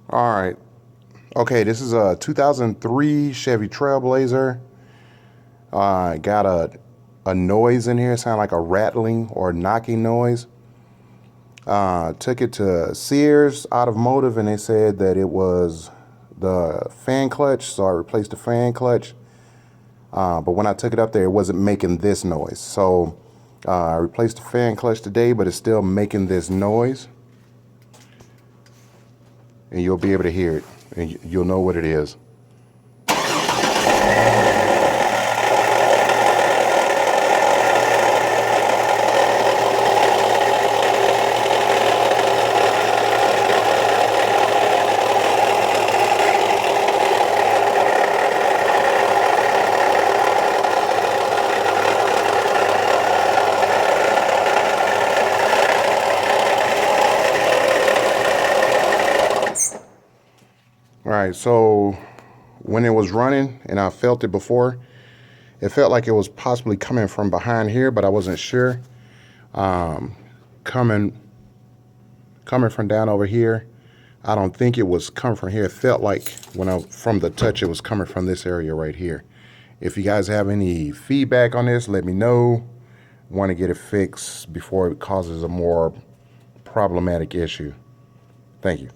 All right. Okay, this is a 2003 Chevy Trailblazer. Got a noise in here, sound like a rattling or knocking noise. Took it to Sears Automotive and they said that it was the fan clutch, so I replaced the fan clutch. But when I took it up there, it wasn't making this noise. So I replaced the fan clutch today, but it's still making this noise. And you'll be able to hear it, and you'll know what it is. All right, so when it was running and I felt it before, it felt like it was possibly coming from behind here, but I wasn't sure. Coming from down over here, I don't think it was coming from here. It felt like from the touch, it was coming from this area right here. If you guys have any feedback on this, let me know. Want to get it fixed before it causes a more problematic issue. Thank you.